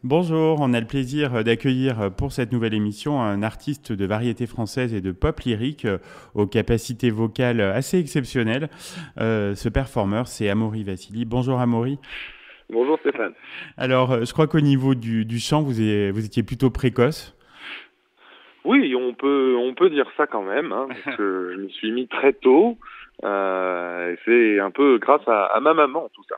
Bonjour, on a le plaisir d'accueillir pour cette nouvelle émission un artiste de variété française et de pop lyrique aux capacités vocales assez exceptionnelles. Ce performeur, c'est Amaury Vassili. Bonjour Amaury. Bonjour Stéphane. Alors, je crois qu'au niveau du chant, vous étiez plutôt précoce. Oui, on peut dire ça quand même, hein, parce que je me suis mis très tôt. Et c'est un peu grâce à ma maman tout ça.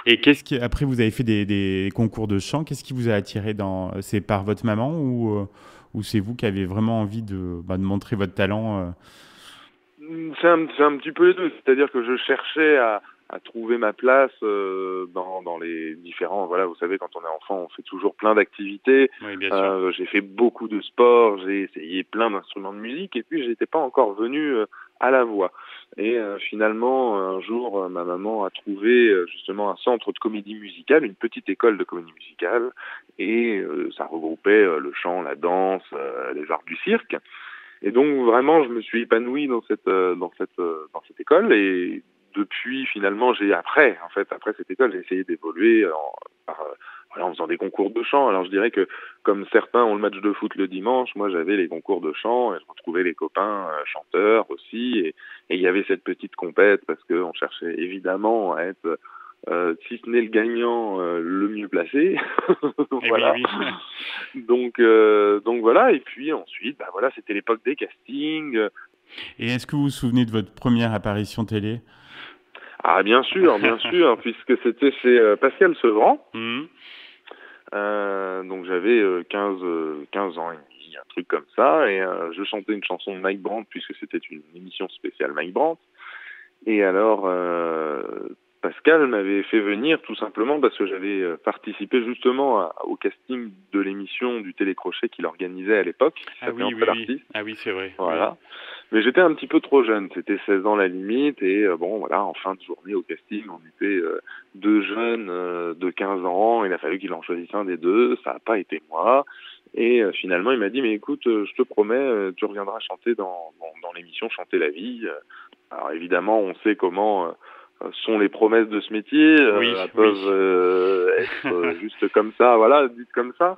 Et après vous avez fait des concours de chant, qu'est-ce qui vous a attiré c'est par votre maman ou c'est vous qui avez vraiment envie de montrer votre talent C'est un petit peu les deux, c'est-à-dire que je cherchais à trouver ma place dans les différents. Voilà, vous savez, quand on est enfant, on fait toujours plein d'activités. Oui, bien sûr. J'ai fait beaucoup de sport, j'ai essayé plein d'instruments de musique, et puis j'étais pas encore venu à la voix. Et finalement, un jour, ma maman a trouvé justement un centre de comédie musicale, une petite école de comédie musicale, et ça regroupait le chant, la danse, les arts du cirque. Et donc vraiment, je me suis épanoui dans cette école. Et depuis, finalement, après cette école, j'ai essayé d'évoluer voilà, en faisant des concours de chant. Alors je dirais que comme certains ont le match de foot le dimanche, moi j'avais les concours de chant et je retrouvais les copains chanteurs aussi. Et il y avait cette petite compète parce qu'on cherchait évidemment à être si ce n'est le gagnant, le mieux placé. Eh oui, Voilà. oui. Donc voilà. Et puis ensuite, bah voilà, c'était l'époque des castings. Et est-ce que vous vous souvenez de votre première apparition télé? Ah bien sûr, puisque c'était chez Pascal Sevran. Mhm. Donc j'avais 15 ans et demi, un truc comme ça, et je chantais une chanson de Mike Brandt puisque c'était une émission spéciale Mike Brandt. Et alors, Pascal m'avait fait venir tout simplement parce que j'avais participé justement au casting de l'émission du Télécrochet qu'il organisait à l'époque, qui Ah s'appelait oui, Entre oui, oui. l'artiste. Ah oui, c'est vrai. Oui. Voilà. Mais j'étais un petit peu trop jeune, c'était 16 ans la limite, et bon voilà, en fin de journée au casting, on était deux jeunes de 15 ans, il a fallu qu'il en choisisse un des deux, ça n'a pas été moi. Et finalement, il m'a dit, mais écoute, je te promets, tu reviendras chanter dans l'émission Chanter la vie. Alors évidemment, on sait comment sont les promesses de ce métier. Oui, Elles oui. peuvent être juste comme ça, voilà, dites comme ça.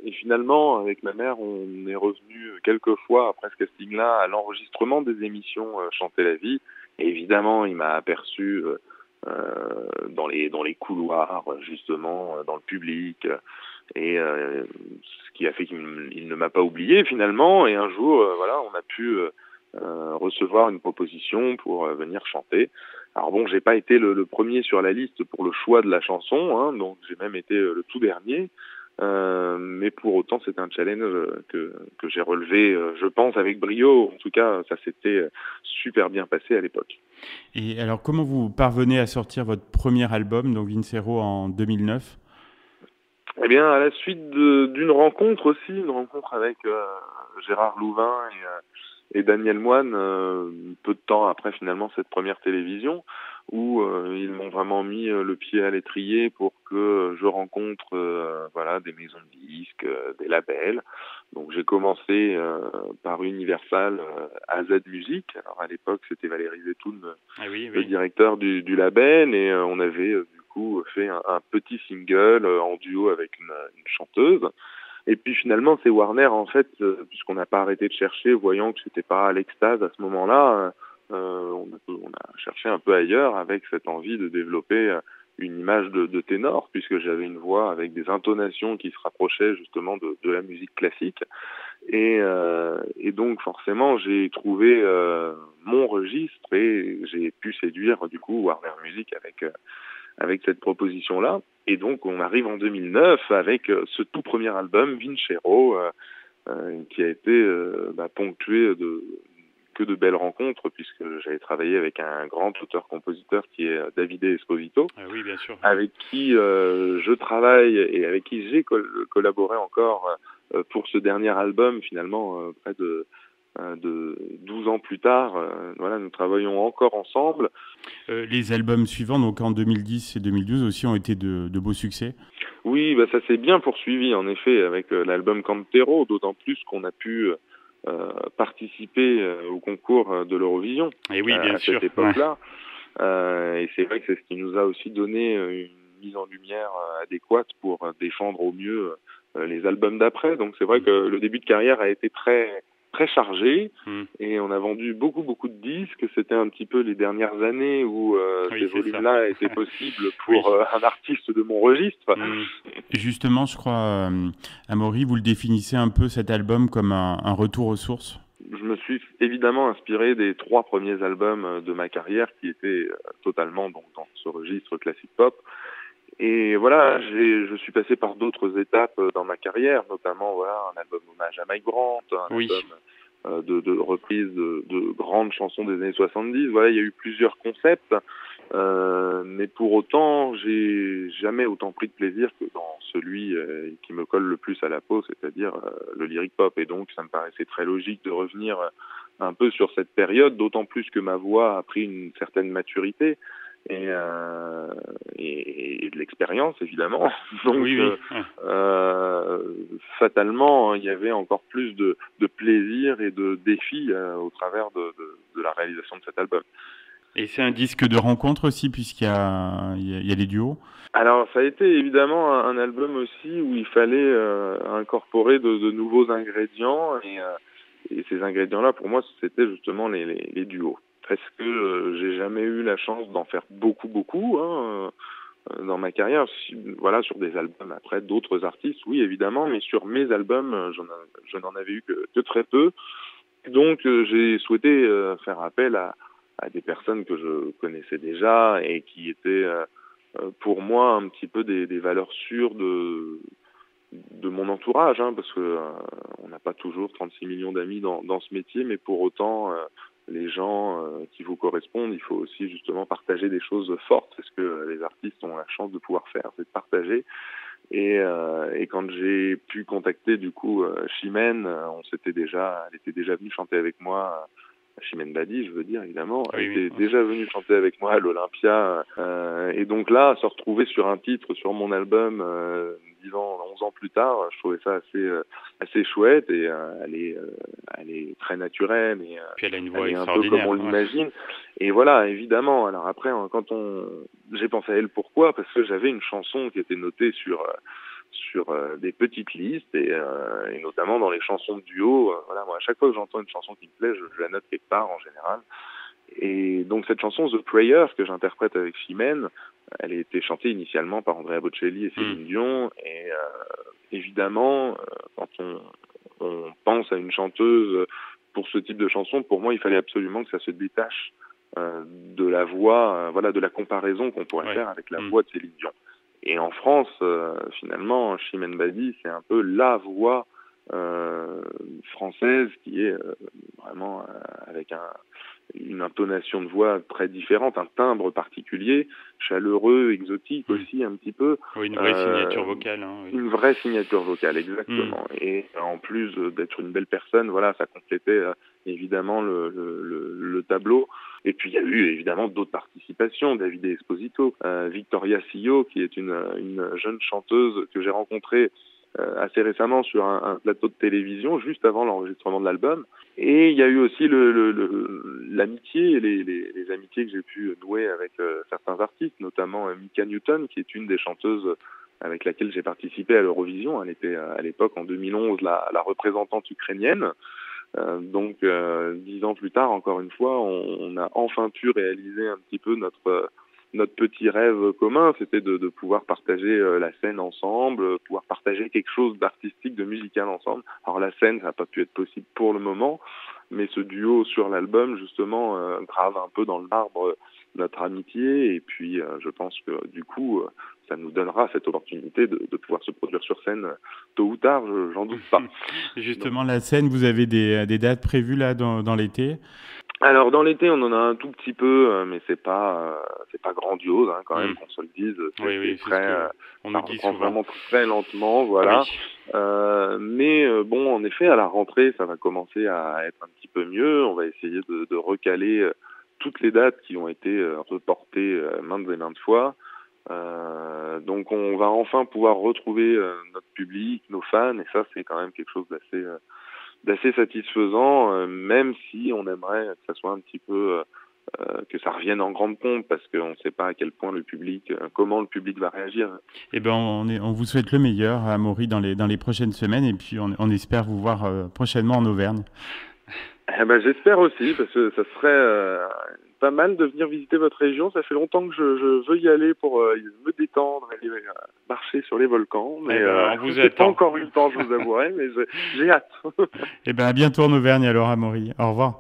Et finalement, avec ma mère, on est revenu quelques fois après ce casting-là à l'enregistrement des émissions Chanter la vie. Et évidemment, il m'a aperçu dans les couloirs, justement, dans le public. Et ce qui a fait qu'il ne m'a pas oublié finalement. Et un jour, voilà, on a pu recevoir une proposition pour venir chanter. Alors bon, j'ai pas été le premier sur la liste pour le choix de la chanson, hein, donc j'ai même été le tout dernier. Mais pour autant, c'est un challenge que j'ai relevé, je pense, avec brio. En tout cas, ça s'était super bien passé à l'époque. Et alors, comment vous parvenez à sortir votre premier album, donc Vincero, en 2009? Eh bien, à la suite d'une rencontre aussi, une rencontre avec Gérard Louvain et Daniel Moine, peu de temps après finalement cette première télévision, où ils m'ont vraiment mis le pied à l'étrier pour que je rencontre voilà, des maisons de disques, des labels. Donc j'ai commencé par Universal AZ Music. Alors à l'époque, c'était Valérie Zetoun, Ah oui, le oui. directeur du label, et on avait du coup fait un petit single en duo avec une chanteuse. Et puis finalement, c'est Warner, en fait, puisqu'on n'a pas arrêté de chercher, voyant que c'était pas l'extase à ce moment-là, on a cherché un peu ailleurs avec cette envie de développer une image de ténor, puisque j'avais une voix avec des intonations qui se rapprochaient justement de la musique classique. Et donc forcément, j'ai trouvé mon registre et j'ai pu séduire du coup Warner Music avec cette proposition-là. Et donc, on arrive en 2009 avec ce tout premier album, Vincero, qui a été ponctué que de belles rencontres, puisque j'avais travaillé avec un grand auteur-compositeur qui est Davide Esposito, Ah oui, bien sûr. Oui. avec qui je travaille et avec qui j'ai collaboré encore pour ce dernier album, finalement, près de 12 ans plus tard. Voilà, nous travaillons encore ensemble. Les albums suivants, donc en 2010 et 2012 aussi, ont été de beaux succès. Oui, bah ça s'est bien poursuivi en effet avec l'album Cantero, d'autant plus qu'on a pu participer au concours de l'Eurovision Et oui, bien à cette sûr. Ouais. époque-là. Et c'est vrai que c'est ce qui nous a aussi donné mise en lumière adéquate pour défendre au mieux les albums d'après. Donc c'est vrai que le début de carrière a été très très chargé et on a vendu beaucoup de disques. C'était un petit peu les dernières années où ces volumes-là étaient possibles pour un artiste de mon registre. Justement, je crois, Amaury, vous le définissez un peu cet album comme un retour aux sources. Je me suis évidemment inspiré des 3 premiers albums de ma carrière qui étaient totalement donc dans ce registre classique pop. Et voilà, je suis passé par d'autres étapes dans ma carrière, notamment voilà un album hommage à Mike Brandt, un album de reprise de grandes chansons des années 70. Voilà, il y a eu plusieurs concepts, mais pour autant, j'ai jamais autant pris de plaisir que dans celui qui me colle le plus à la peau, c'est-à-dire le lyric pop. Et donc, ça me paraissait très logique de revenir un peu sur cette période, d'autant plus que ma voix a pris une certaine maturité. Et de l'expérience évidemment. Donc fatalement, il y avait encore plus de plaisir et de défis au travers de la réalisation de cet album. Et c'est un disque de rencontre aussi, puisqu'il y a les duos. Alors ça a été évidemment un album aussi où il fallait incorporer de nouveaux ingrédients et ces ingrédients-là pour moi c'était justement les duos. Parce que j'ai jamais eu la chance d'en faire beaucoup dans ma carrière. Voilà, sur des albums après d'autres artistes, oui évidemment, mais sur mes albums, je n'en avais eu que très peu. Donc j'ai souhaité faire appel à des personnes que je connaissais déjà et qui étaient pour moi un petit peu des valeurs sûres de mon entourage, parce que on n'a pas toujours 36 millions d'amis dans ce métier, mais pour autant les gens qui vous correspondent, il faut aussi justement partager des choses fortes. C'est ce que les artistes ont la chance de pouvoir faire, c'est de partager. Et quand j'ai pu contacter du coup Chimène, elle était déjà venue chanter avec moi. Chimène Badi, je veux dire, évidemment, elle était déjà venue chanter avec moi à l'Olympia. Et donc là, se retrouver sur un titre, sur mon album, 11 ans plus tard, je trouvais ça assez chouette. Et elle est très naturelle. Et, puis elle a une voix extraordinaire. Un peu comme on l'imagine. Et voilà, évidemment. Alors après, j'ai pensé à elle, pourquoi ? Parce que j'avais une chanson qui était notée sur des petites listes et notamment dans les chansons de duo. Voilà, moi à chaque fois que j'entends une chanson qui me plaît, je la note quelque part en général. Et donc cette chanson The Prayer que j'interprète avec Chimène, elle a été chantée initialement par Andrea Bocelli et Céline Dion. Et évidemment, quand on pense à une chanteuse pour ce type de chanson, pour moi il fallait absolument que ça se détache de la voix, de la comparaison qu'on pourrait faire avec la voix de Céline Dion. Et en France, finalement, Chimène Badi, c'est un peu la voix française qui est vraiment avec une intonation de voix très différente, un timbre particulier, chaleureux, exotique aussi un petit peu. Oui, une vraie signature vocale. Une vraie signature vocale, exactement. Et en plus d'être une belle personne, voilà, ça complétait évidemment le tableau. Et puis il y a eu évidemment d'autres participations, Davide Esposito, Victoria Sillo, qui est une jeune chanteuse que j'ai rencontrée assez récemment sur un plateau de télévision, juste avant l'enregistrement de l'album. Et il y a eu aussi l'amitié et les amitiés que j'ai pu nouer avec certains artistes, notamment Mika Newton, qui est une des chanteuses avec laquelle j'ai participé à l'Eurovision. Elle était à l'époque, en 2011, la représentante ukrainienne. Donc 10 ans plus tard, encore une fois, on a enfin pu réaliser un petit peu notre petit rêve commun, c'était de pouvoir partager la scène ensemble, pouvoir partager quelque chose d'artistique, de musical ensemble. Alors la scène, ça n'a pas pu être possible pour le moment, mais ce duo sur l'album, justement, grave un peu dans le marbre notre amitié, et puis je pense que du coup, ça nous donnera cette opportunité de pouvoir se produire sur scène tôt ou tard, j'en doute pas. Justement, la scène, vous avez des dates prévues là dans l'été ? Alors dans l'été, on en a un tout petit peu, mais c'est pas grandiose quand même, qu'on se le dise. C'est très, on nous dit souvent. Vraiment très lentement, voilà. Mais bon, en effet, à la rentrée, ça va commencer à être un petit peu mieux. On va essayer de recaler toutes les dates qui ont été reportées maintes et maintes fois. Donc on va enfin pouvoir retrouver notre public, nos fans, et ça c'est quand même quelque chose d'assez satisfaisant, même si on aimerait que ça soit un petit peu que ça revienne en grande pompe, parce qu'on ne sait pas à quel point comment le public va réagir. Eh ben, on vous souhaite le meilleur, Amaury, dans les prochaines semaines, et puis on espère vous voir prochainement en Auvergne. Eh ben, j'espère aussi, parce que ça serait pas mal de venir visiter votre région. Ça fait longtemps que je veux y aller pour me détendre et marcher sur les volcans. Mais on vous j'ai pas attend. encore eu le temps, je vous avouerai, mais j'ai hâte. Eh ben, à bientôt en Auvergne alors, Amaury. Au revoir.